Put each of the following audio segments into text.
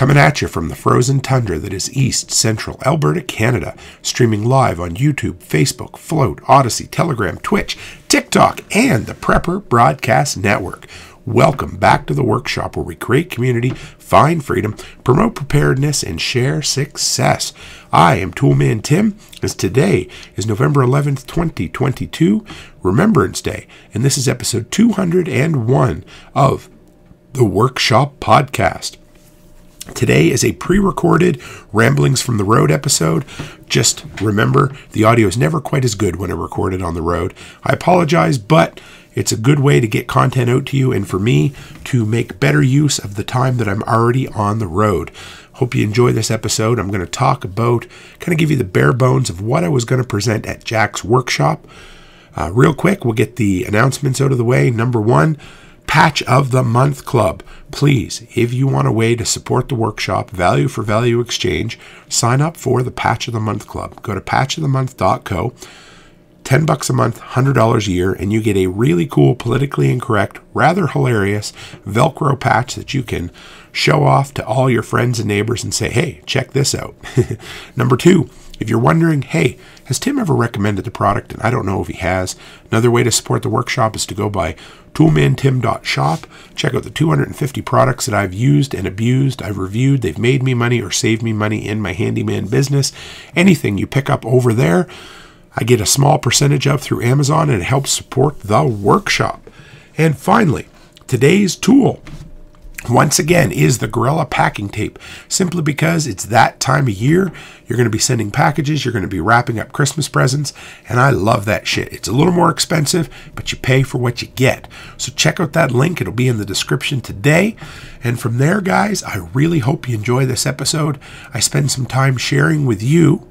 Coming at you from the frozen tundra that is East Central Alberta, Canada, streaming live on YouTube, Facebook, Float, Odyssey, Telegram, Twitch, TikTok, and the Prepper Broadcast Network. Welcome back to the workshop where we create community, find freedom, promote preparedness, and share success. I am Toolman Tim, as today is November 11th, 2022, Remembrance Day, and this is episode 201 of the Workshop Podcast. Today is a pre-recorded Ramblings from the Road episode. Just remember, the audio is never quite as good when I record it on the road. I apologize, but it's a good way to get content out to you and for me to make better use of the time that I'm already on the road. Hope you enjoy this episode. I'm going to talk about, kind of give you the bare bones of what I was going to present at Jack's workshop. Real quick, we'll get the announcements out of the way. Number one, Patch of the Month Club. Please, if you want a way to support the workshop, value for value exchange, sign up for the Patch of the Month Club. Go to patchofthemonth.co. $10 a month, $100 a year, and you get a really cool, politically incorrect, rather hilarious Velcro patch that you can show off to all your friends and neighbors and say, hey, check this out. Number two, if you're wondering, hey, has Tim ever recommended the product? And I don't know if he has. Another way to support the workshop is to go by toolmantim.shop. Check out the 250 products that I've used and abused. I've reviewed. They've made me money or saved me money in my handyman business. Anything you pick up over there, I get a small percentage of through Amazon, and it helps support the workshop. And finally, today's tool, once again, is the Gorilla packing tape, simply because it's that time of year. You're going to be sending packages, you're going to be wrapping up Christmas presents, and I love that shit. It's a little more expensive, but you pay for what you get. So check out that link. It'll be in the description today. And from there, guys, I really hope you enjoy this episode. I spend some time sharing with you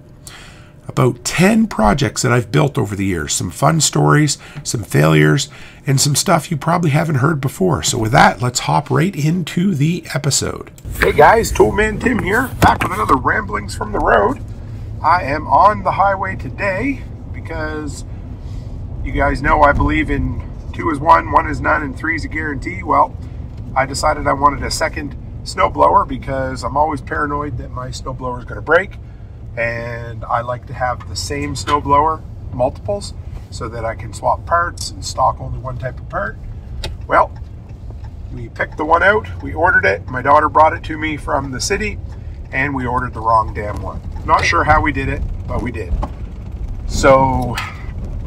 about 10 projects that I've built over the years. Some fun stories, some failures, and some stuff you probably haven't heard before. So with that, let's hop right into the episode. Hey guys, Toolman Tim here, back with another Ramblings from the Road. I am on the highway today because you guys know I believe in 2 is 1, 1 is none, and 3 is a guarantee. Well, I decided I wanted a second snowblower because I'm always paranoid that my snowblower is going to break. And I like to have the same snowblower, multiples, so that I can swap parts and stock only one type of part. Well, we picked the one out, we ordered it, my daughter brought it to me from the city, and we ordered the wrong damn one. Not sure how we did it, but we did. So,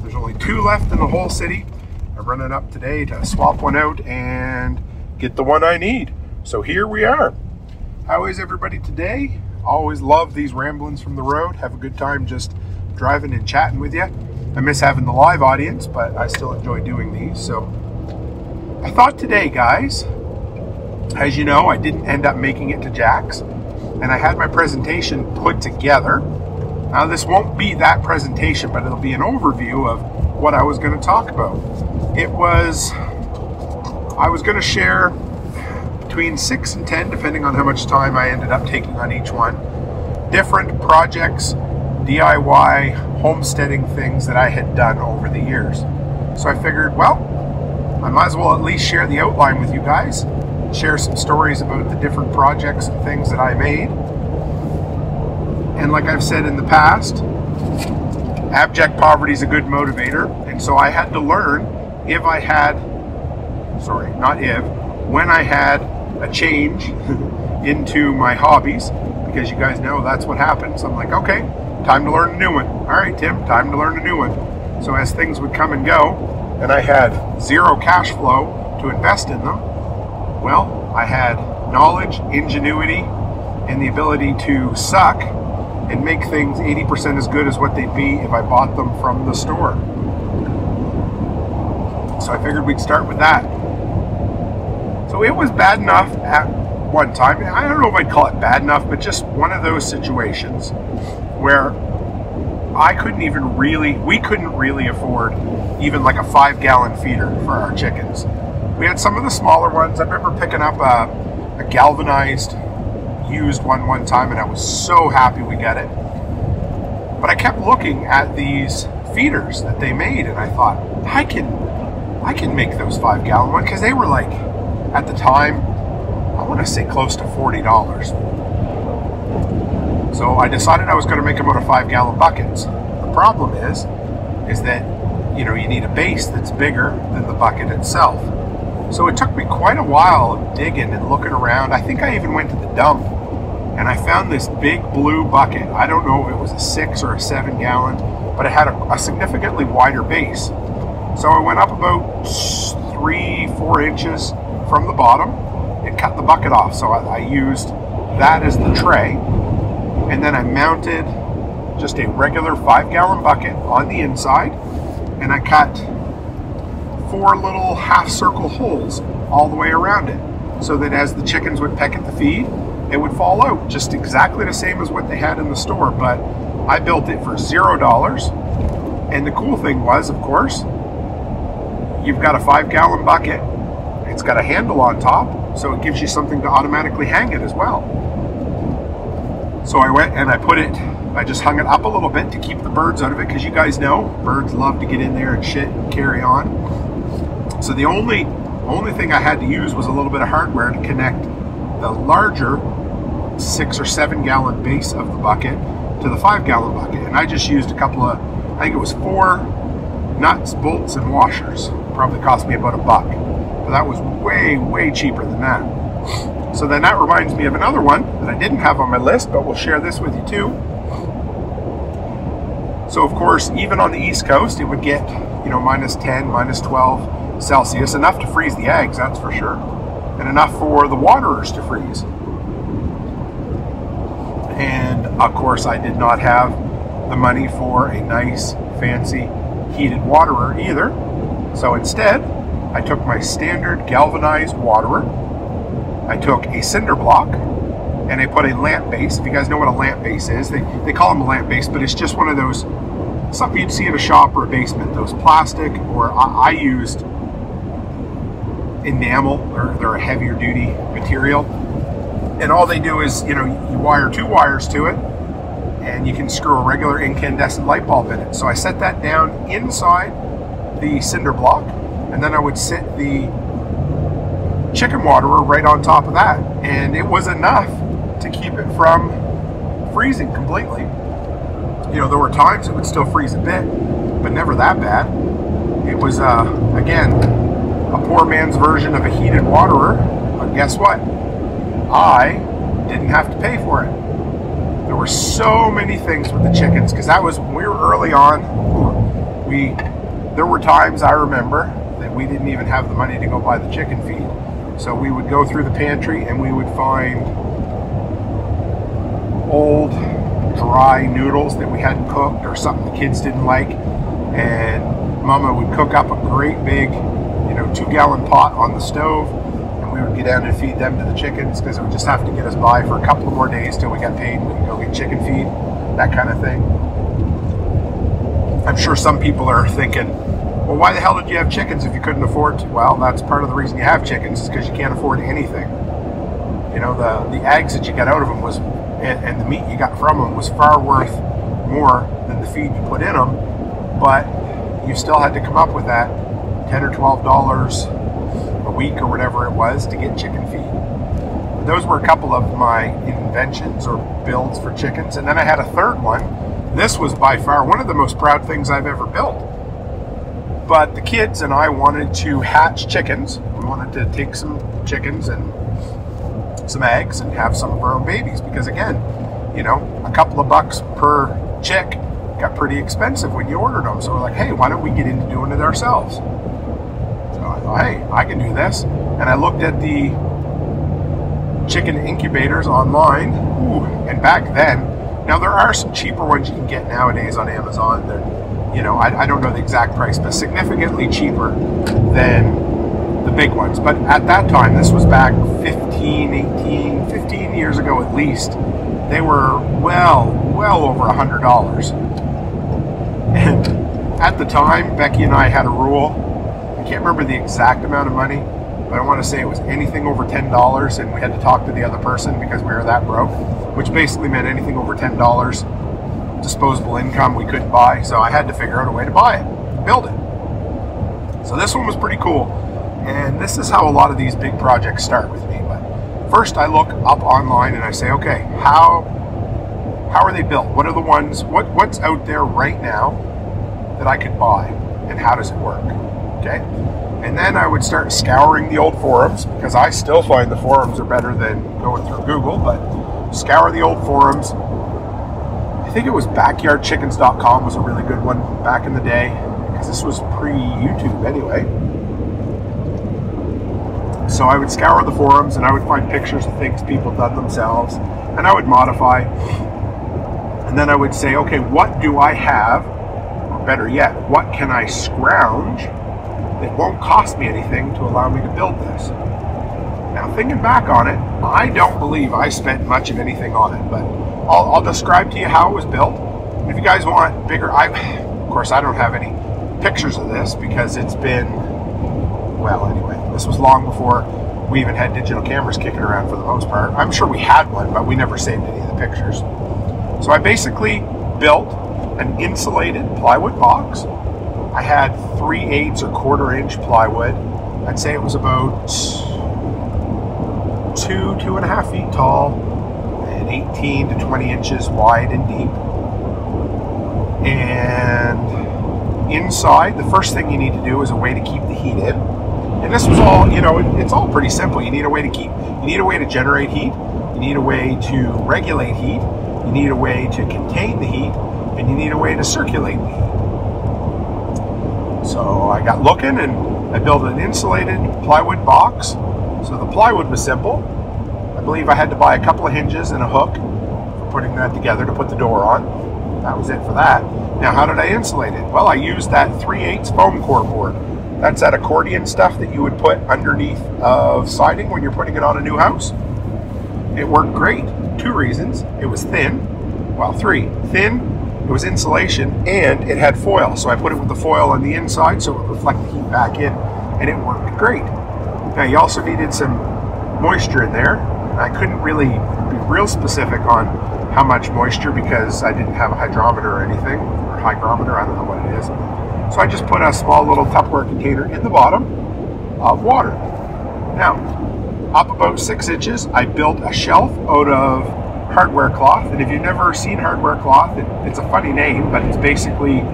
there's only 2 left in the whole city. I'm running up today to swap one out and get the one I need. So here we are. How is everybody today? Always love these ramblings from the road. Have a good time just driving and chatting with you. I miss having the live audience, but I still enjoy doing these. So I thought today, guys, as you know, I didn't end up making it to Jack's, and I had my presentation put together. Now this won't be that presentation, but it'll be an overview of what I was going to talk about. I was going to share between 6 and 10, depending on how much time I ended up taking on each one, different projects, DIY, homesteading things that I had done over the years. So I figured, well, I might as well at least share the outline with you guys, share some stories about the different projects and things that I made. And like I've said in the past, abject poverty is a good motivator, and so I had to learn when I had a change into my hobbies, because you guys know that's what happens. I'm like, okay, time to learn a new one. All right, Tim, time to learn a new one. So as things would come and go, and I had zero cash flow to invest in them, well, I had knowledge, ingenuity, and the ability to suck and make things 80% as good as what they'd be if I bought them from the store. So I figured we'd start with that. So it was bad enough at one time. I don't know if I'd call it bad enough, but just one of those situations where we couldn't really afford even like a 5-gallon feeder for our chickens. We had some of the smaller ones. I remember picking up a galvanized used one time, and I was so happy we got it. But I kept looking at these feeders that they made, and I thought, I can make those 5-gallon ones, because they were like, at the time, I want to say close to $40. So I decided I was going to make them out of 5-gallon buckets. The problem is that, you know, you need a base that's bigger than the bucket itself. So it took me quite a while digging and looking around. I think I even went to the dump and I found this big blue bucket. I don't know if it was a 6 or a 7-gallon, but it had a significantly wider base. So I went up about 3-4 inches from the bottom and cut the bucket off. So I used that as the tray, and then I mounted just a regular 5-gallon bucket on the inside, and I cut 4 little half-circle holes all the way around it, so that as the chickens would peck at the feed, it would fall out, just exactly the same as what they had in the store. But I built it for $0, and the cool thing was, of course, you've got a 5-gallon bucket, it's got a handle on top, so it gives you something to automatically hang it as well. So I went and I just hung it up a little bit to keep the birds out of it, because you guys know birds love to get in there and shit and carry on. So the only thing I had to use was a little bit of hardware to connect the larger 6 or 7-gallon base of the bucket to the 5-gallon bucket. And I just used a couple of, I think it was 4 nuts, bolts, and washers. Probably cost me about $1, but that was way cheaper than that. So then that reminds me of another one that I didn't have on my list, but we'll share this with you too. So of course, even on the East Coast, it would get, you know, -10, -12 Celsius, enough to freeze the eggs, that's for sure, and enough for the waterers to freeze. And of course, I did not have the money for a nice, fancy, heated waterer either. So instead, I took my standard galvanized waterer, I took a cinder block, and I put a lamp base. If you guys know what a lamp base is, they call them a lamp base, but it's just one of those, something you'd see in a shop or a basement, those plastic, or I used enamel, or they're a heavier duty material. And all they do is, you know, you wire 2 wires to it, and you can screw a regular incandescent light bulb in it. So I set that down inside the cinder block, and then I would sit the chicken waterer right on top of that, and it was enough to keep it from freezing completely. You know, there were times it would still freeze a bit, but never that bad. It was, again, a poor man's version of a heated waterer, but guess what? I didn't have to pay for it. There were so many things with the chickens, because that was, we were early on. There were times I remember that we didn't even have the money to go buy the chicken feed. So we would go through the pantry and we would find old dry noodles that we hadn't cooked, or something the kids didn't like, and Mama would cook up a great big, you know, 2-gallon pot on the stove, and we would get down and feed them to the chickens, because it would just have to get us by for a couple of more days till we got paid and we could go get chicken feed, that kind of thing. I'm sure some people are thinking, well, why the hell did you have chickens if you couldn't afford to? Well, that's part of the reason you have chickens, is because you can't afford anything. You know, the eggs that you got out of them was, and the meat you got from them was far worth more than the feed you put in them, but you still had to come up with that $10 or $12 a week or whatever it was to get chicken feed. But those were a couple of my inventions or builds for chickens. And then I had a third one. This was by far one of the most proud things I've ever built. But the kids and I wanted to hatch chickens. We wanted to take some chickens and some eggs and have some of our own babies, because again, you know, a couple of bucks per chick got pretty expensive when you ordered them. So we're like, hey, why don't we get into doing it ourselves? So I thought, hey, I can do this. And I looked at the chicken incubators online. Ooh, and back then, now there are some cheaper ones you can get nowadays on Amazon. They're, you know, I don't know the exact price, but significantly cheaper than the big ones. But at that time, this was back 15 years ago at least, they were well over $100. And at the time, Becky and I had a rule. I can't remember the exact amount of money, but I want to say it was anything over $10, and we had to talk to the other person because we were that broke, which basically meant anything over $10 disposable income we couldn't buy. So I had to figure out a way to buy it, build it. So this one was pretty cool. And this is how a lot of these big projects start with me. But first I look up online and I say, okay, how how are they built? What are the ones, what's out there right now that I could buy, and how does it work? Okay. And then I would start scouring the old forums, because I still find the forums are better than going through Google, but scour the old forums. I think it was backyardchickens.com was a really good one back in the day, because this was pre-YouTube anyway. So I would scour the forums and I would find pictures of things people done themselves, and I would modify. And then I would say, okay, what do I have? Or better yet, what can I scrounge that won't cost me anything to allow me to build this? Now, thinking back on it, I don't believe I spent much of anything on it, but I'll describe to you how it was built. If you guys want bigger, of course, I don't have any pictures of this because it's been, well, anyway, this was long before we even had digital cameras kicking around for the most part. I'm sure we had one, but we never saved any of the pictures. So I basically built an insulated plywood box. I had 3/8 or 1/4 inch plywood. I'd say it was about 2.5 feet tall and 18 to 20 inches wide and deep. And inside, the first thing you need to do is a way to keep the heat in. And this was all, you know, it's all pretty simple. You need a way to generate heat. You need a way to regulate heat. You need a way to contain the heat, and you need a way to circulate the heat. So I got looking and I built an insulated plywood box. So the plywood was simple. I believe I had to buy a couple of hinges and a hook for putting that together to put the door on. That was it for that. Now, how did I insulate it? Well, I used that 3/8 foam core board. That's that accordion stuff that you would put underneath of siding when you're putting it on a new house. It worked great. 2 reasons. It was thin. Well, 3. Thin, it was insulation, and it had foil. So I put it with the foil on the inside so it would reflect the heat back in, and it worked great. Now, you also needed some moisture in there. I couldn't really be real specific on how much moisture because I didn't have a hydrometer or anything, or hygrometer, I don't know what it is. So I just put a small little Tupperware container in the bottom of water. Now, up about 6 inches, I built a shelf out of hardware cloth. And if you've never seen hardware cloth, it's a funny name, but it's basically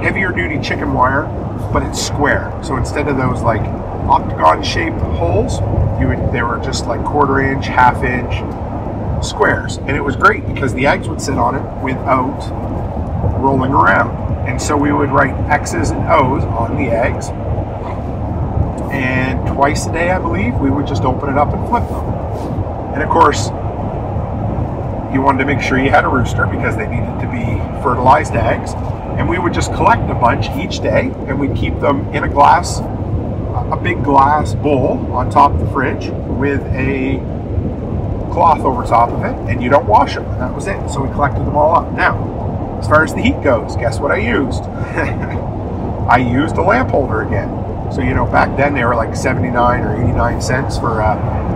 heavier duty chicken wire, but it's square. So instead of those like octagon shaped holes, they were just like 1/4 inch, 1/2 inch squares. And it was great because the eggs would sit on it without rolling around. And so we would write X's and O's on the eggs. And twice a day, I believe, we would just open it up and flip them. And of course, you wanted to make sure you had a rooster because they needed to be fertilized eggs. And we would just collect a bunch each day, and we'd keep them in a big glass bowl on top of the fridge with a cloth over top of it, and you don't wash them. And that was it. So we collected them all up. Now, as far as the heat goes, guess what I used? I used a lamp holder again. So, you know, back then they were like 79 or 89 cents for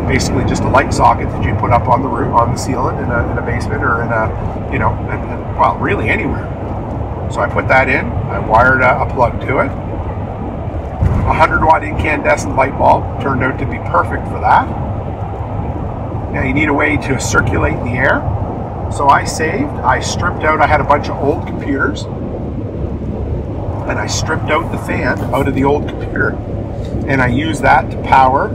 basically just a light socket that you put up on the roof, on the ceiling in a basement or in a, you know, well, really anywhere. So I put that in. I wired a plug to it. A 100-watt incandescent light bulb turned out to be perfect for that. Now you need a way to circulate the air. So I stripped out, I had a bunch of old computers, and I stripped out the fan out of the old computer, and I used that to power.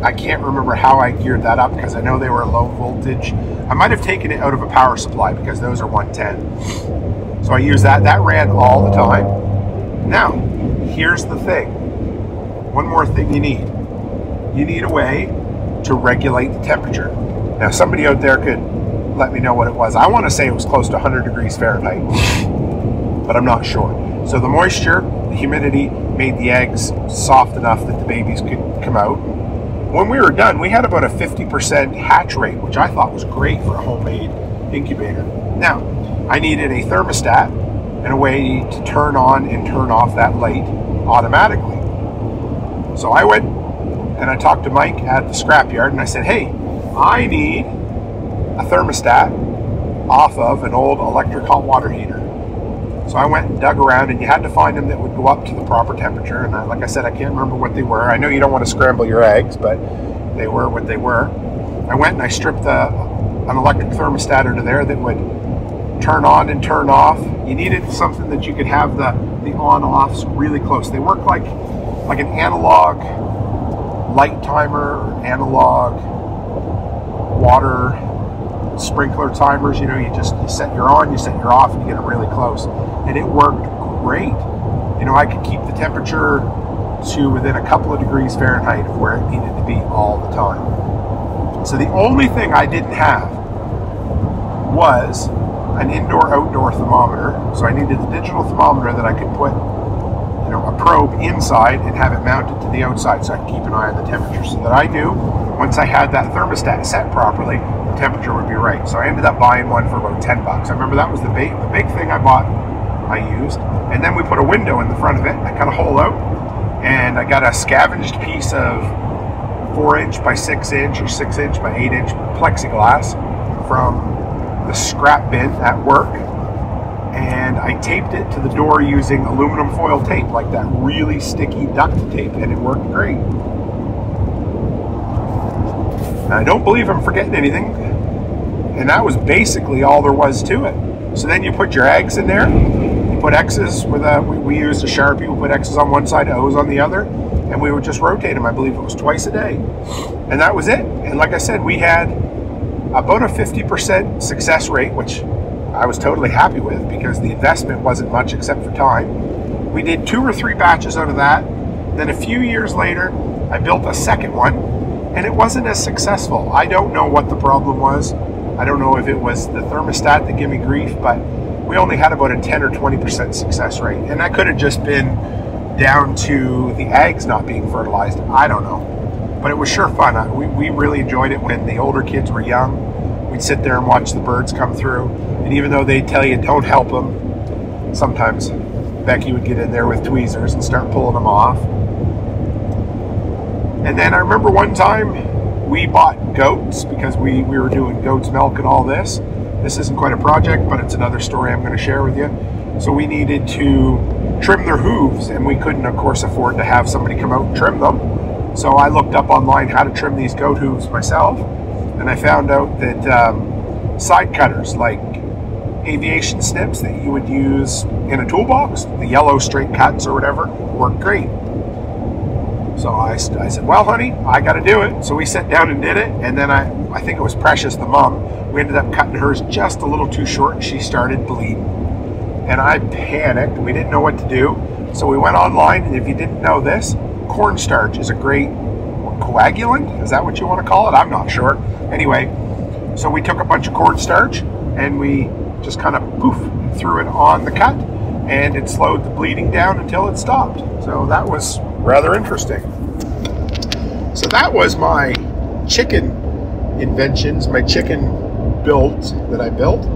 I can't remember how I geared that up because I know they were low voltage. I might have taken it out of a power supply because those are 110. So I used that. That ran all the time. Now, here's the thing. One more thing you need. You need a way to regulate the temperature. Now, somebody out there could let me know what it was. I want to say it was close to 100 degrees Fahrenheit, but I'm not sure. So the moisture, the humidity made the eggs soft enough that the babies could come out. When we were done, we had about a 50% hatch rate, which I thought was great for a homemade incubator. Now, I needed a thermostat and a way to turn on and turn off that light automatically. So I went and I talked to Mike at the scrapyard and I said, hey, I need a thermostat off of an old electric hot water heater. So I went and dug around, and you had to find them that would go up to the proper temperature. And like I said, I can't remember what they were. I know you don't want to scramble your eggs, but they were what they were. I went and I stripped an electric thermostat out of there that would turn on and turn off. You needed something that you could have the on-offs really close. They work like an analog light timer, or analog water sprinkler timers. You know, you set your on, you set your off, and you get them really close. And it worked great. You know, I could keep the temperature to within a couple of degrees Fahrenheit of where it needed to be all the time. So the only thing I didn't have was an indoor-outdoor thermometer. So I needed the digital thermometer that I could put, you know, a probe inside and have it mounted to the outside so I could keep an eye on the temperature, so that I knew once I had that thermostat set properly, the temperature would be right. So I ended up buying one for about 10 bucks. I remember that was the big thing I bought, I used. And then we put a window in the front of it. I cut a hole out, and I got a scavenged piece of 4" by 6" or 6" by 8" plexiglass from the scrap bin at work, and I taped it to the door using aluminum foil tape, like that really sticky duct tape, and it worked great. And I don't believe I'm forgetting anything, and that was basically all there was to it. So then you put your eggs in there, you put X's with we used a Sharpie, we put X's on one side, O's on the other, and we would just rotate them. I believe it was twice a day, and that was it. And like I said, we had about a 50% success rate, which I was totally happy with because the investment wasn't much except for time. We did 2 or 3 batches out of that. Then a few years later, I built a second one, and it wasn't as successful. I don't know what the problem was. I don't know if it was the thermostat that gave me grief, but we only had about a 10 or 20% success rate. And that could have just been down to the eggs not being fertilized. I don't know. But it was sure fun. We really enjoyed it when the older kids were young. We'd sit there and watch the birds come through. And even though they tell you don't help them, sometimes Becky would get in there with tweezers and start pulling them off. And then I remember one time we bought goats because we were doing goat's milk and all this. This isn't quite a project, but it's another story I'm going to share with you. So we needed to trim their hooves, and we couldn't, of course, afford to have somebody come out and trim them. So I looked up online how to trim these goat hooves myself, and I found out that side cutters, like aviation snips that you would use in a toolbox, the yellow straight cuts or whatever, work great. So I said, well, honey, I got to do it. So we sat down and did it, and then I think it was Precious, the mom, we ended up cutting hers just a little too short, and she started bleeding. And I panicked. We didn't know what to do. So we went online, and if you didn't know this, cornstarch is a great coagulant. Is that what you want to call it? I'm not sure. Anyway, so we took a bunch of cornstarch and we just kind of poof threw it on the cut, and it slowed the bleeding down until it stopped. So that was rather interesting. So that was my chicken inventions, my chicken builds that I built.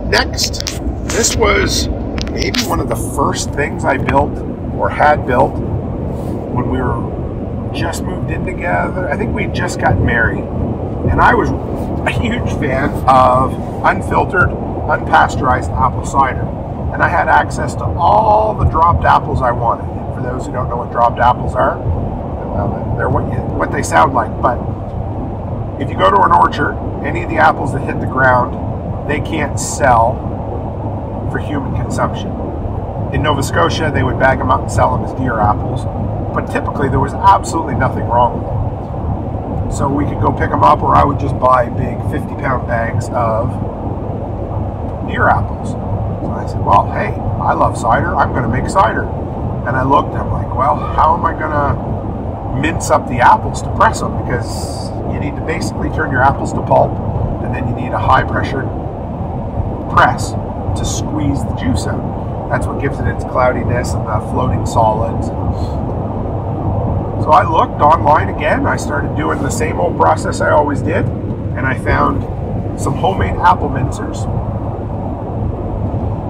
Next, this was maybe one of the first things I built or had built when we were just moved in together. I think we just got married, and I was a huge fan of unfiltered, unpasteurized apple cider, and I had access to all the dropped apples I wanted. For those who don't know what dropped apples are, well, they're what they sound like. But if you go to an orchard, any of the apples that hit the ground, they can't sell for human consumption. In Nova Scotia, they would bag them up and sell them as deer apples, but typically there was absolutely nothing wrong with them. So we could go pick them up, or I would just buy big 50-pound bags of deer apples. So I said, well, hey, I love cider, I'm going to make cider. And I looked and I'm like, well, how am I going to mince up the apples to press them? Because you need to basically turn your apples to pulp, and then you need a high-pressure press to squeeze the juice out. That's what gives it its cloudiness and the floating solids. So I looked online again. I started doing the same old process I always did, and I found some homemade apple mincers.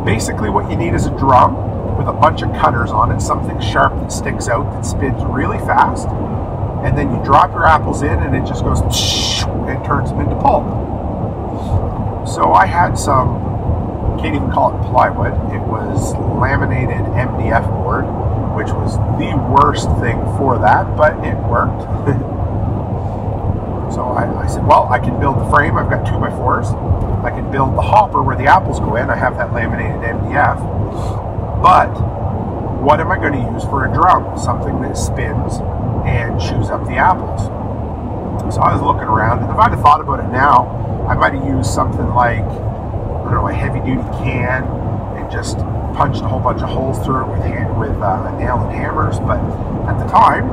Basically what you need is a drum with a bunch of cutters on it, something sharp that sticks out that spins really fast, and then you drop your apples in and it just goes and turns them into pulp. So I had some, can't even call it plywood, it was laminated MDF board, which was the worst thing for that, but it worked. So I said, well, I can build the frame. I've got 2x4s. I can build the hopper where the apples go in. I have that laminated MDF. But what am I going to use for a drum? Something that spins and chews up the apples. So I was looking around, and if I'd have thought about it now, I might have used something like, I don't know, a heavy-duty can and just punched a whole bunch of holes through it with a nail and hammers. But at the time,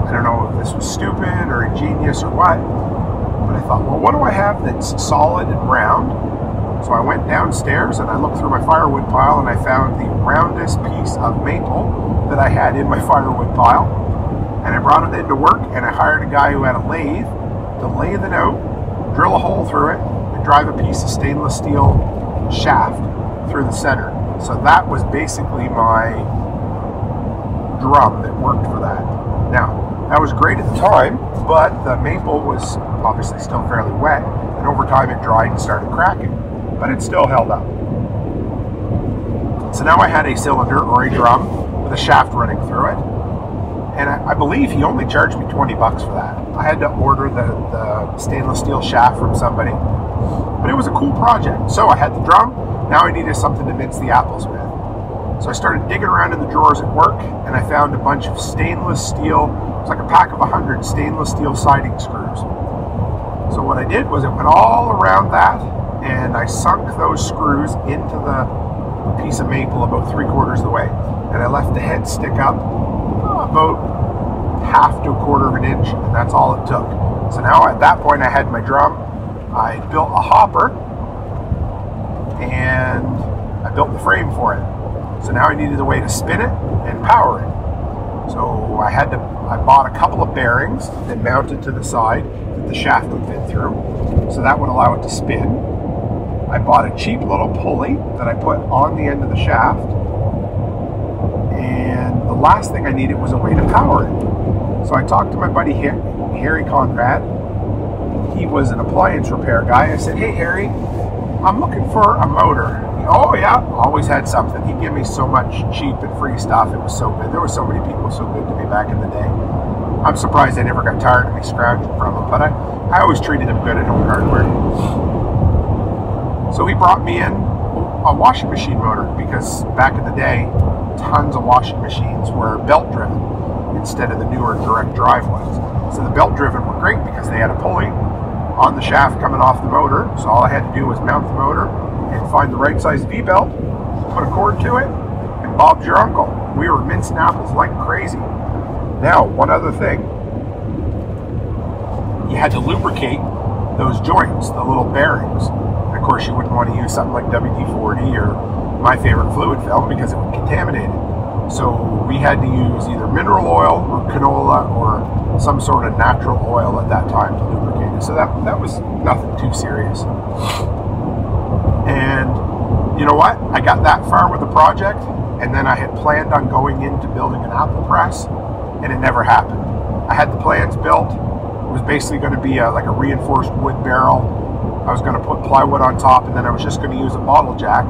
I don't know if this was stupid or ingenious or what, but I thought, well, what do I have that's solid and round? So I went downstairs and I looked through my firewood pile, and I found the roundest piece of maple that I had in my firewood pile. And I brought it into work, and I hired a guy who had a lathe to lathe it out, drill a hole through it, and drive a piece of stainless steel shaft through the center. So that was basically my drum that worked for that. Now, that was great at the time, but the maple was obviously still fairly wet, and over time it dried and started cracking, but it still held up. So now I had a cylinder or a drum with a shaft running through it, and I believe he only charged me 20 bucks for that. I had to order the stainless steel shaft from somebody, but it was a cool project. So I had the drum, now I needed something to mince the apples with. So I started digging around in the drawers at work, and I found a bunch of stainless steel, it was like a pack of 100 stainless steel siding screws. So what I did was I went all around that, and I sunk those screws into the piece of maple about 3/4 of the way. And I left the head stick up about 1/2 to 1/4 of an inch, and that's all it took. So now at that point I had my drum, I built a hopper, and I built the frame for it. So now I needed a way to spin it and power it. So I bought a couple of bearings that mounted to the side that the shaft would fit through, so that would allow it to spin. I bought a cheap little pulley that I put on the end of the shaft, and the last thing I needed was a way to power it. So I talked to my buddy Harry Conrad. He was an appliance repair guy. I said, hey Harry, I'm looking for a motor. Oh yeah, always had something. He'd give me so much cheap and free stuff. It was so good. There were so many people so good to me back in the day. I'm surprised they never got tired of me scrounging from them, but I always treated them good at Home Hardware. So he brought me in a washing machine motor, because back in the day, tons of washing machines were belt driven instead of the newer direct drive ones. So the belt driven were great because they had a pulley on the shaft coming off the motor. So all I had to do was mount the motor and find the right size V-belt, put a cord to it, and Bob's your uncle. We were mincing apples like crazy. Now, one other thing. You had to lubricate those joints, the little bearings. And of course, you wouldn't want to use something like WD-40 or my favorite fluid film because it would contaminate it. So we had to use either mineral oil or canola or some sort of natural oil at that time to lubricate it. So that was nothing too serious. And you know what? I got that far with the project, and then I had planned on going into building an apple press, and it never happened. I had the plans built. It was basically going to be like a reinforced wood barrel. I was going to put plywood on top, and then I was just going to use a bottle jack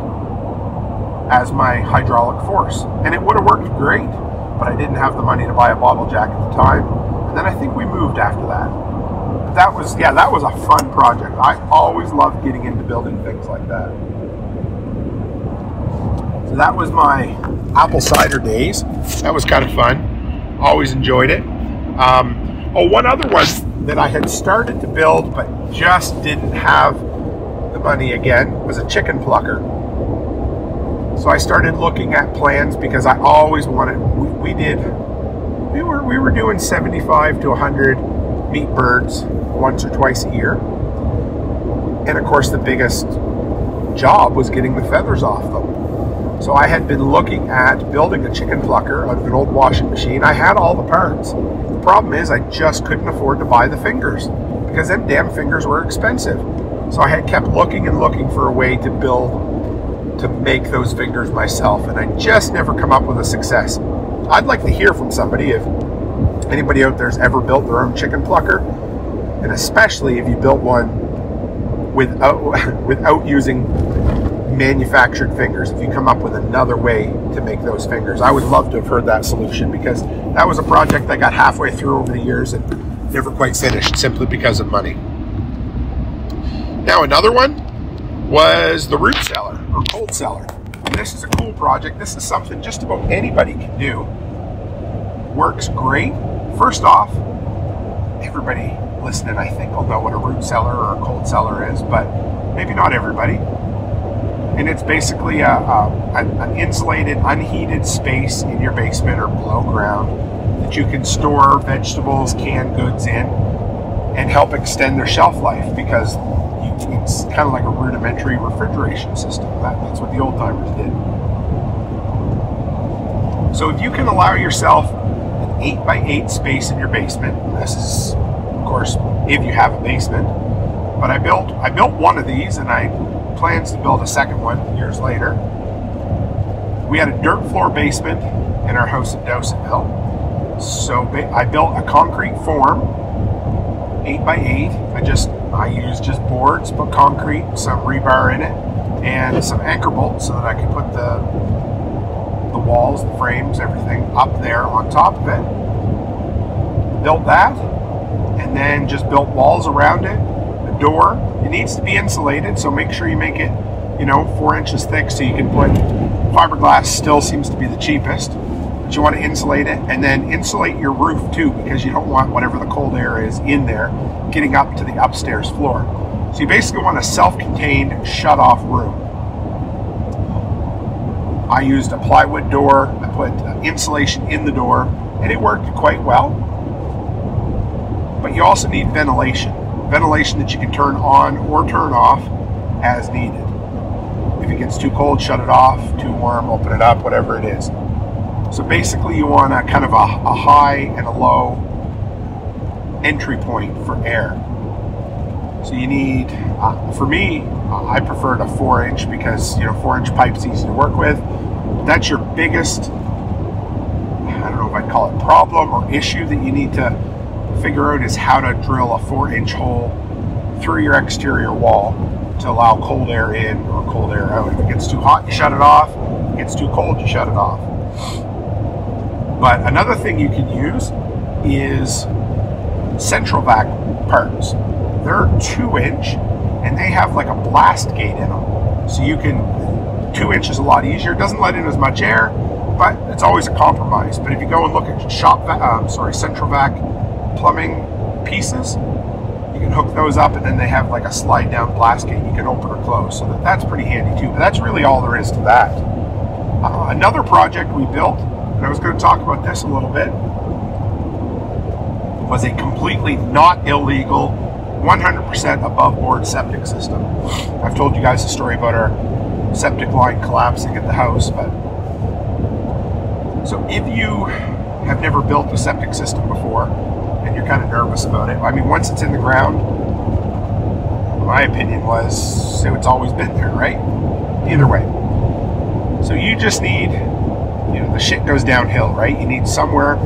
as my hydraulic force. And it would have worked great, but I didn't have the money to buy a bottle jack at the time. And then I think we moved after that. But that was a fun project. I always loved getting into building things like that. So that was my apple cider days. That was kind of fun. Always enjoyed it. One other one that I had started to build but just didn't have the money again was a chicken plucker. So I started looking at plans because I always wanted, we were doing 75 to 100 meat birds once or twice a year. And of course the biggest job was getting the feathers off them. So I had been looking at building a chicken plucker out of an old washing machine. I had all the parts. The problem is I just couldn't afford to buy the fingers because them damn fingers were expensive. So I had kept looking and looking for a way to make those fingers myself, and I just never come up with a success. I'd like to hear from somebody if anybody out there's ever built their own chicken plucker, and especially if you built one without using manufactured fingers. If you come up with another way to make those fingers, I would love to have heard that solution, because that was a project I got halfway through over the years and never quite finished simply because of money. Now another one was the root cellar or cold cellar. And this is a cool project. This is something just about anybody can do. Works great. First off, everybody listening, I think, will know what a root cellar or a cold cellar is, but maybe not everybody. And it's basically an insulated, unheated space in your basement or below ground that you can store vegetables, canned goods in, and help extend their shelf life, because it's kind of like a rudimentary refrigeration system. That's what the old timers did. So if you can allow yourself an 8x8 space in your basement, this is, of course, if you have a basement, but I built one of these, and I plans to build a second one years later. We had a dirt floor basement in our house in Dowsonville. So I built a concrete form, 8x8. I used just boards, put concrete, some rebar in it, and some anchor bolts so that I could put the walls, the frames, everything up there on top of it. Built that, and then just built walls around it. The door, it needs to be insulated, so make sure you make it, 4 inches thick so you can put fiberglass. Still seems to be the cheapest, but you want to insulate it, and then insulate your roof too, because you don't want whatever the cold air is in there getting up to the upstairs floor. So you basically want a self-contained, shut-off room. I used a plywood door. I put insulation in the door, and it worked quite well. But you also need ventilation. Ventilation that you can turn on or turn off as needed. If it gets too cold, shut it off. Too warm, open it up, whatever it is. So basically you want a kind of a high and a low entry point for air. So you need, for me, I preferred a 4-inch because 4-inch pipe's easy to work with. That's your biggest, I don't know if I'd call it problem or issue that you need to figure out, is how to drill a 4-inch hole through your exterior wall to allow cold air in or cold air out. If it gets too hot, you shut it off. If it gets too cold, you shut it off. But another thing you can use is Central Vac parts. They're 2-inch, and they have like a blast gate in them. So you can, 2 inch is a lot easier. It doesn't let in as much air, but it's always a compromise. But if you go and look at Central Vac plumbing pieces, you can hook those up, and then they have like a slide down blast gate you can open or close. So that's pretty handy too. But that's really all there is to that. Another project we built, and I was going to talk about this a little bit, was a completely not illegal, 100% above board septic system. I've told you guys the story about our septic line collapsing at the house, but so if you have never built a septic system before and you're kind of nervous about it, I mean, once it's in the ground, my opinion was it's always been there, right? Either way. So you just need, the shit goes downhill, right? You need somewhere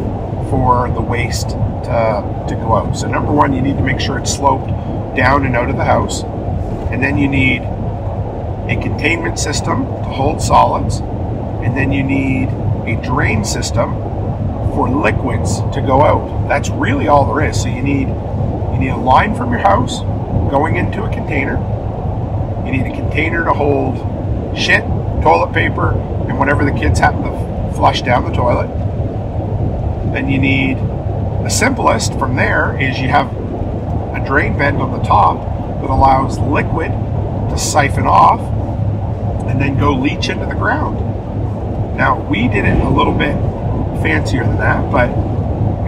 for the waste to go out. So number one, you need to make sure it's sloped down and out of the house. And then you need a containment system to hold solids. And then you need a drain system for liquids to go out. That's really all there is. So you need a line from your house going into a container. You need a container to hold shit, toilet paper, and whatever the kids happen to flush down the toilet. Then you need, the simplest from there is you have a drain vent on the top that allows liquid to siphon off and then go leach into the ground. Now, we did it a little bit fancier than that, but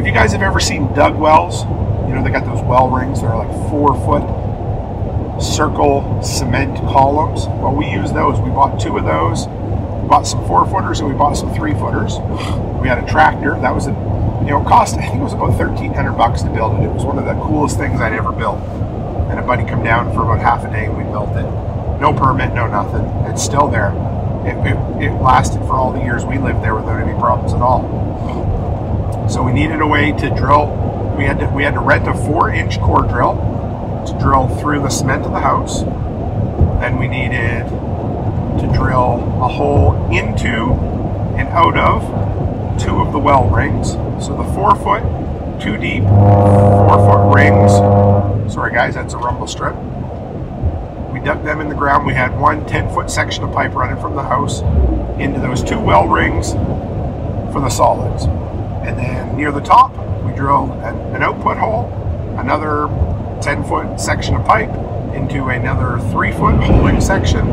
if you guys have ever seen dug wells, they got those well rings. They're like 4-foot circle cement columns. Well, we use those. We bought 2 of those. We bought some 4-footers and we bought some 3-footers. We had a tractor. That was cost, I think it was about $1,300 to build it. It was one of the coolest things I'd ever built. And a buddy come down for about half a day and we built it. No permit, no nothing. It's still there. It lasted for all the years we lived there without any problems at all. So we needed a way to drill. We had to rent a 4-inch core drill to drill through the cement of the house. Then we needed to drill a hole into and out of 2 of the well rings. So the 4-foot 2 deep, 4-foot rings. Sorry guys, that's a rumble strip. We dug them in the ground. We had one 10-foot section of pipe running from the house into those 2 well rings for the solids. And then near the top, we drilled an output hole, another 10-foot section of pipe into another 3-foot holding section.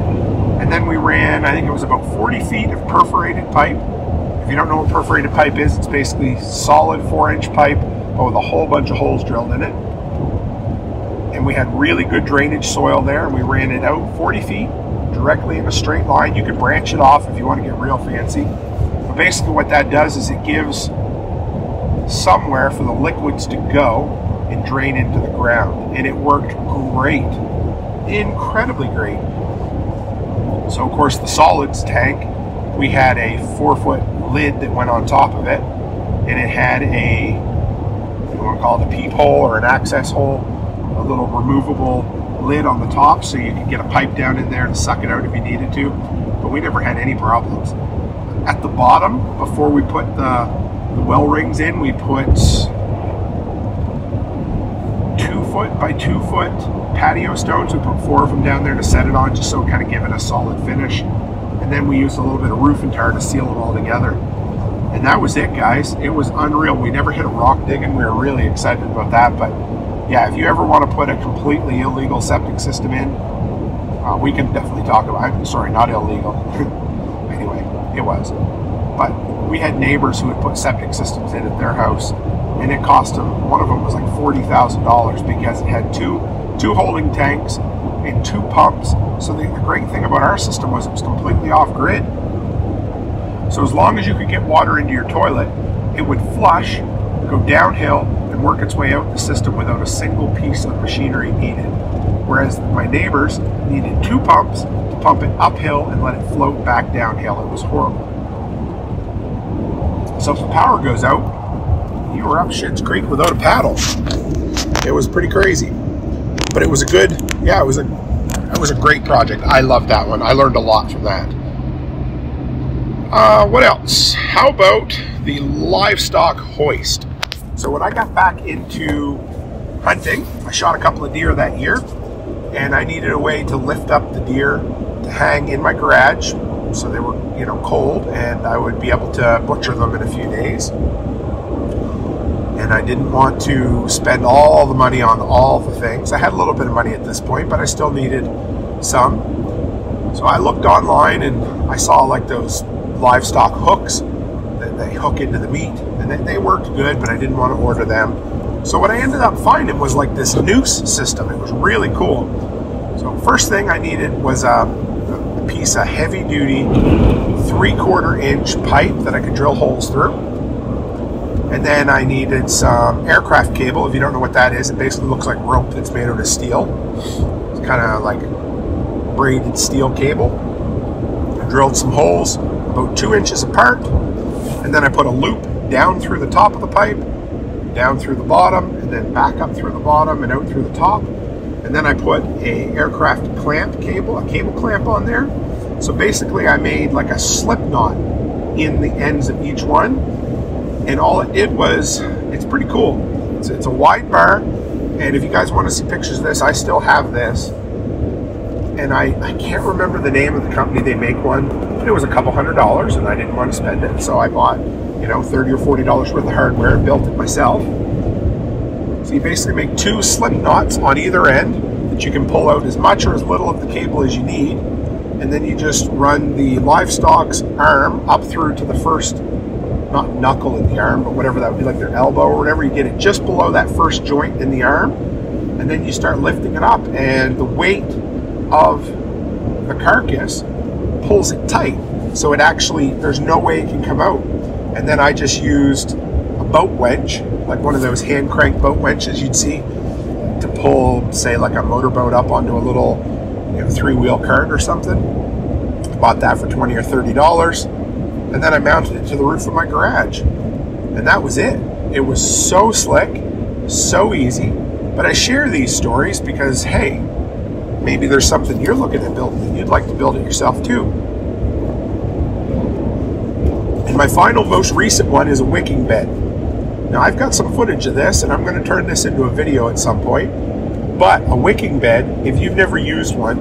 And then we ran, I think it was about 40 feet of perforated pipe. If you don't know what perforated pipe is, it's basically solid 4-inch pipe, but with a whole bunch of holes drilled in it. And we had really good drainage soil there, and we ran it out 40 feet directly in a straight line. You could branch it off if you want to get real fancy. But basically what that does is it gives somewhere for the liquids to go and drain into the ground. And it worked great, incredibly great. So of course the solids tank, we had a 4-foot lid that went on top of it, and it had a, you want to call it a peephole or an access hole, a little removable lid on the top so you could get a pipe down in there to suck it out if you needed to. But we never had any problems. At the bottom, before we put the well rings in, we put 2-foot by 2-foot patio stones. We put 4 of them down there to set it on, just so it kind of give it a solid finish. And then we used a little bit of roofing tar to seal it all together. And that was it, guys. It was unreal. We never hit a rock digging. We were really excited about that. But yeah, if you ever want to put a completely illegal septic system in, we can definitely talk about it. Sorry, not illegal. Anyway, it was. But we had neighbors who had put septic systems in at their house, and it cost them, one of them was like $40,000 because it had two holding tanks and 2 pumps. So the great thing about our system was it was completely off grid. So as long as you could get water into your toilet, it would flush, go downhill, and work its way out the system without a single piece of machinery needed. Whereas my neighbors needed 2 pumps to pump it uphill and let it float back downhill. It was horrible. So if the power goes out, you were up Shit's Creek without a paddle. It was pretty crazy. But it was a good, yeah, it was a great project. I loved that one. I learned a lot from that. What else? How about the livestock hoist? So when I got back into hunting, I shot a couple of deer that year, and I needed a way to lift up the deer to hang in my garage so they were, you know, cold, and I would be able to butcher them in a few days. And I didn't want to spend all the money on all the things. I had a little bit of money at this point, but I still needed some. So I looked online and I saw like those livestock hooks that they hook into the meat, and they worked good, but I didn't want to order them. So what I ended up finding was like this noose system. It was really cool. So first thing I needed was a piece of heavy duty 3/4 inch pipe that I could drill holes through. And then I needed some aircraft cable. If you don't know what that is, it basically looks like rope that's made out of steel. It's kind of like braided steel cable. I drilled some holes about 2 inches apart, and then I put a loop down through the top of the pipe, down through the bottom, and then back up through the bottom and out through the top. And then I put a aircraft clamp cable, a cable clamp on there. So basically I made like a slip knot in the ends of each one. And all it did was, it's pretty cool. It's a wide bar, and if you guys want to see pictures of this, I still have this. And I can't remember the name of the company they make one, but it was a couple $100, and I didn't want to spend it, so I bought, you know, $30 or $40 worth of hardware and built it myself. So you basically make 2 slip knots on either end that you can pull out as much or as little of the cable as you need, and then you just run the livestock's arm up through to the first, not knuckle in the arm, but whatever that would be, like their elbow or whatever. You get it just below that first joint in the arm, and then you start lifting it up, and the weight of the carcass pulls it tight, so it actually, there's no way it can come out. And then I just used a boat winch, like one of those hand crank boat winches you'd see, to pull, say, like a motorboat up onto a little, you know, 3-wheel cart or something. I bought that for $20 or $30. And then I mounted it to the roof of my garage. And that was it. It was so slick, so easy. But I share these stories because, hey, maybe there's something you're looking at building and you'd like to build it yourself too. And my final, most recent one is a wicking bed. Now I've got some footage of this, and I'm going to turn this into a video at some point, but a wicking bed, if you've never used one,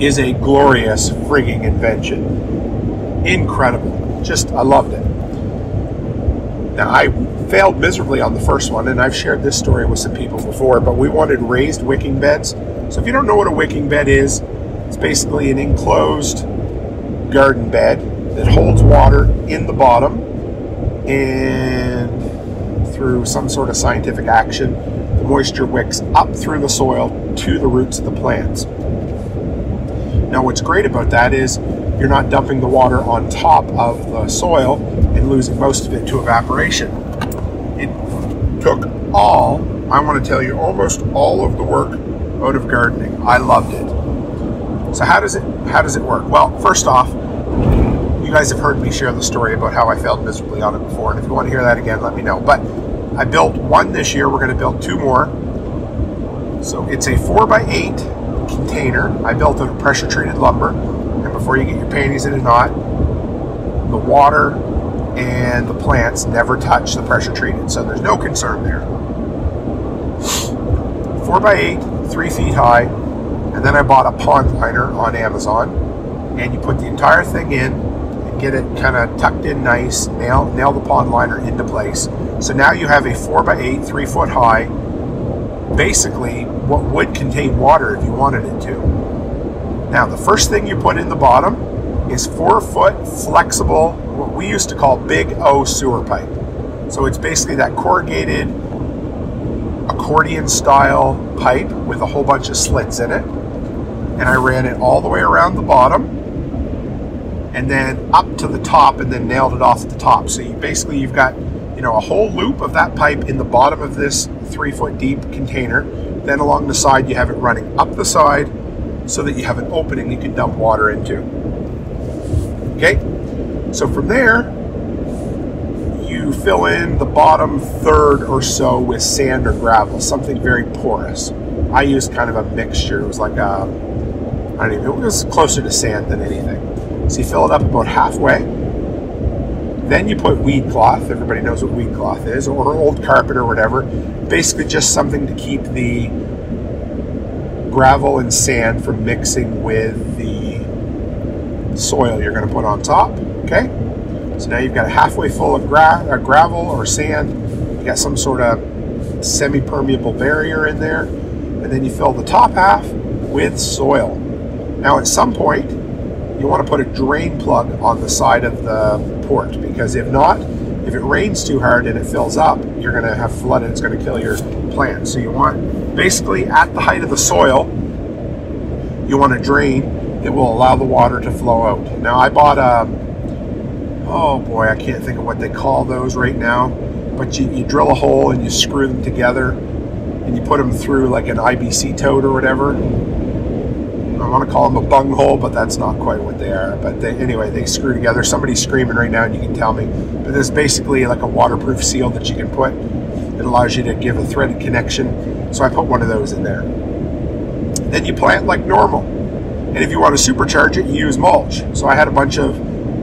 is a glorious frigging invention. Incredible. Just, I loved it. Now I failed miserably on the first one, and I've shared this story with some people before, but we wanted raised wicking beds. So if you don't know what a wicking bed is, it's basically an enclosed garden bed that holds water in the bottom, and through some sort of scientific action, the moisture wicks up through the soil to the roots of the plants. Now what's great about that is you're not dumping the water on top of the soil and losing most of it to evaporation. It took I want to tell you, almost all of the work out of gardening. I loved it. So how does it work? Well, first off, you guys have heard me share the story about how I failed miserably on it before, and if you want to hear that again, let me know. But I built one this year. We're going to build two more. So it's a 4x8 container. I built it with pressure treated lumber, and before you get your panties in a knot, the water and the plants never touch the pressure treated, so there's no concern there. 4x8, 3 feet high, and then I bought a pond liner on Amazon, and you put the entire thing in and get it kind of tucked in nice, nail the pond liner into place. So now you have a 4x8, 3 foot high, basically what would contain water if you wanted it to. Now the first thing you put in the bottom is 4-foot flexible, what we used to call Big O sewer pipe. So it's basically that corrugated accordion style pipe with a whole bunch of slits in it. And I ran it all the way around the bottom and then up to the top, and then nailed it off at the top. So you've got, a whole loop of that pipe in the bottom of this 3-foot deep container. Then along the side you have it running up the side so that you have an opening you can dump water into. Okay, so from there you fill in the bottom third or so with sand or gravel, something very porous. I used kind of a mixture. It was like it was closer to sand than anything. So you fill it up about halfway. Then you put weed cloth. Everybody knows what weed cloth is, or old carpet or whatever. Basically just something to keep the gravel and sand from mixing with the soil you're going to put on top. Okay? So now you've got a halfway full of gravel or sand. You got some sort of semi-permeable barrier in there. And then you fill the top half with soil. Now at some point, you want to put a drain plug on the side of the port, because if not, if it rains too hard and it fills up, you're going to have flood and it's going to kill your plant. So you want, basically at the height of the soil, you want a drain that will allow the water to flow out. Now I bought oh boy, I can't think of what they call those right now, but you drill a hole and you screw them together and you put them through like an IBC tote or whatever. I want to call them a bung hole, but that's not quite what they are. But anyway, they screw together. Somebody's screaming right now and you can tell me. But there's basically like a waterproof seal that you can put. It allows you to give a threaded connection. So I put one of those in there. Then you plant like normal. And if you want to supercharge it, you use mulch. So I had a bunch of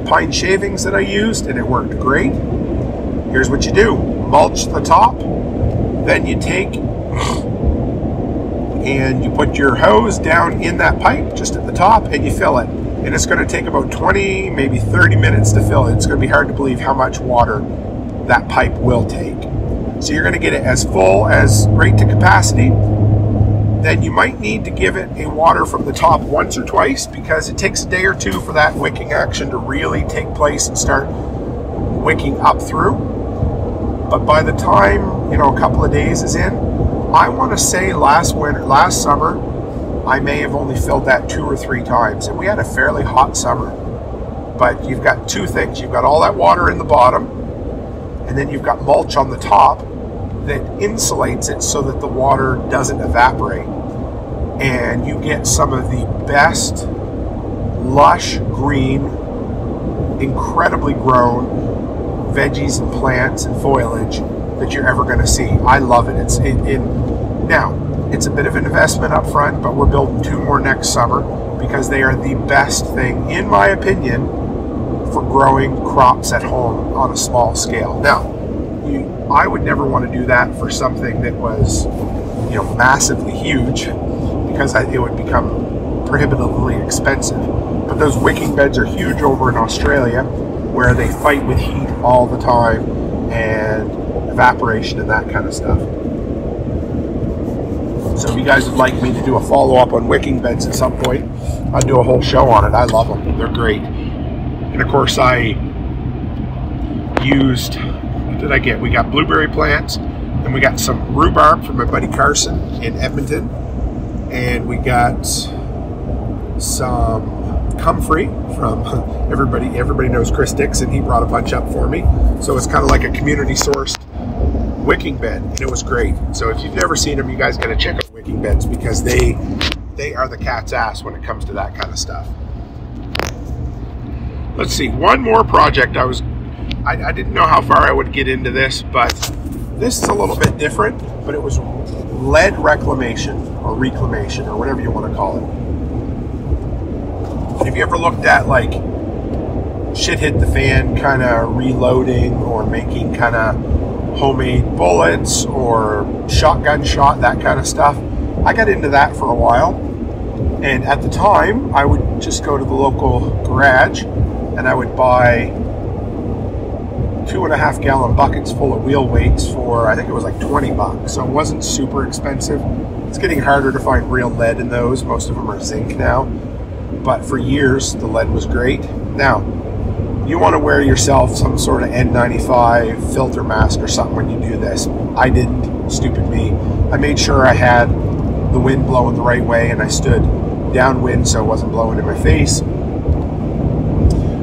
pine shavings that I used, and it worked great. Here's what you do. Mulch the top. Then you take and you put your hose down in that pipe just at the top and you fill it. And it's going to take about 20, maybe 30 minutes to fill it. It's going to be hard to believe how much water that pipe will take. So you're going to get it as full as right to capacity. Then you might need to give it a water from the top once or twice, because it takes a day or two for that wicking action to really take place and start wicking up through. But by the time, a couple of days is in, I want to say last summer, I may have only filled that 2 or 3 times, and we had a fairly hot summer. But you've got two things. You've got all that water in the bottom, and then you've got mulch on the top that insulates it so that the water doesn't evaporate. And you get some of the best, lush, green, incredibly grown veggies and plants and foliage that you're ever going to see. I love it. Now, it's a bit of an investment up front, but we're building 2 more next summer because they are the best thing, in my opinion, for growing crops at home on a small scale. Now, I would never want to do that for something that was, you know, massively huge, because it would become prohibitively expensive. But those wicking beds are huge over in Australia, where they fight with heat all the time and evaporation and that kind of stuff. So if you guys would like me to do a follow-up on wicking beds at some point, I'll do a whole show on it. I love them. They're great. And of course I used, what did I get? We got blueberry plants, and we got some rhubarb from my buddy Carson in Edmonton, and we got some comfrey from everybody knows Chris Dixon. He brought a bunch up for me, so it's kind of like a community sourced wicking bed, and it was great. So if you've never seen them, you guys got to check out wicking beds, because they are the cat's ass when it comes to that kind of stuff. Let's see, one more project. I didn't know how far I would get into this, but this is a little bit different. But it was lead reclamation or reclamation or whatever you want to call it. Have you ever looked at like shit hit the fan kind of reloading or making kind of homemade bullets or shotgun shot, that kind of stuff? I got into that for a while, and at the time I would just go to the local garage and I would buy 2.5 gallon buckets full of wheel weights for, I think it was like 20 bucks. So it wasn't super expensive. It's getting harder to find real lead in those. Most of them are zinc now, but for years the lead was great. Now you want to wear yourself some sort of N95 filter mask or something when you do this. I didn't, stupid me. I made sure I had the wind blowing the right way and I stood downwind so it wasn't blowing in my face.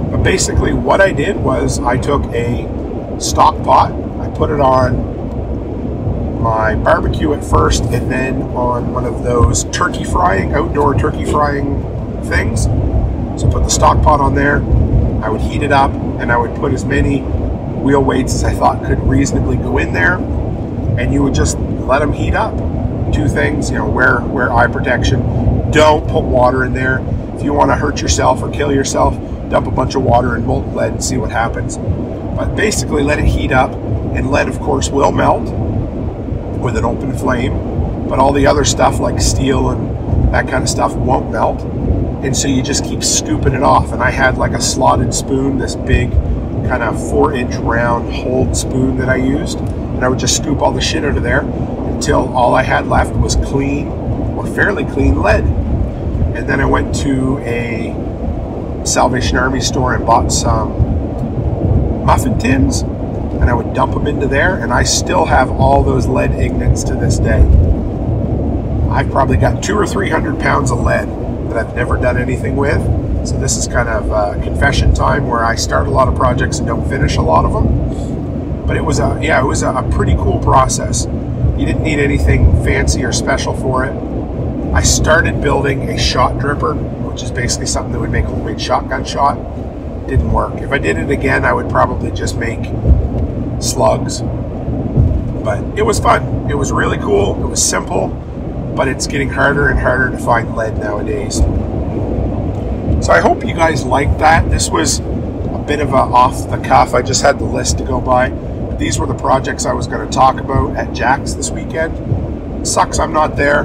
But basically what I did was I took a stock pot, I put it on my barbecue at first, and then on one of those turkey frying, outdoor turkey frying things. So put the stock pot on there, I would heat it up, and I would put as many wheel weights as I thought could reasonably go in there, and you would just let them heat up. Two things, you know, wear eye protection. Don't put water in there. If you want to hurt yourself or kill yourself, dump a bunch of water in molten lead and see what happens. But basically let it heat up, and lead of course will melt with an open flame, but all the other stuff like steel and that kind of stuff won't melt. And so you just keep scooping it off. And I had like a slotted spoon, this big kind of 4-inch round hold spoon that I used, and I would just scoop all the shit out of there until all I had left was clean or fairly clean lead. And then I went to a Salvation Army store and bought some muffin tins, and I would dump them into there, and I still have all those lead ingots to this day. I've probably got 200 or 300 pounds of lead that I've never done anything with. So this is kind of confession time, where I start a lot of projects and don't finish a lot of them. But it was a pretty cool process. You didn't need anything fancy or special for it. I started building a shot dripper, which is basically something that would make homemade shotgun shot. Didn't work. If I did it again, I would probably just make slugs. But it was fun. It was really cool. It was simple, but it's getting harder and harder to find lead nowadays. So I hope you guys liked that. This was a bit of a off the cuff. I just had the list to go by. But these were the projects I was going to talk about at Jack's this weekend. It sucks I'm not there,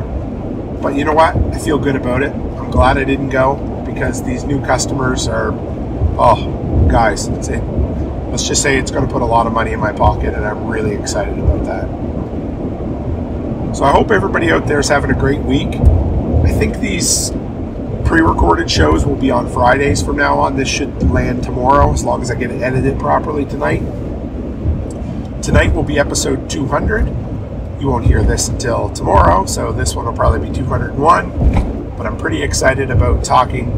but you know what? I feel good about it. I'm glad I didn't go, because these new customers are, oh, guys, let's just say it's going to put a lot of money in my pocket, and I'm really excited about that. So I hope everybody out there is having a great week. I think these pre-recorded shows will be on Fridays from now on. This should land tomorrow, as long as I get it edited properly tonight. Tonight will be episode 200. You won't hear this until tomorrow, so this one will probably be 201. But I'm pretty excited about talking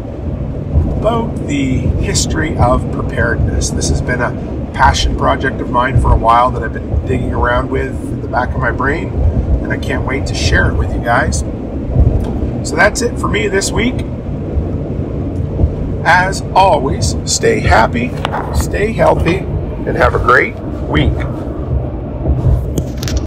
about the history of preparedness. This has been a passion project of mine for a while that I've been digging around with in the back of my brain, and I can't wait to share it with you guys. So that's it for me this week. As always, stay happy, stay healthy, and have a great week.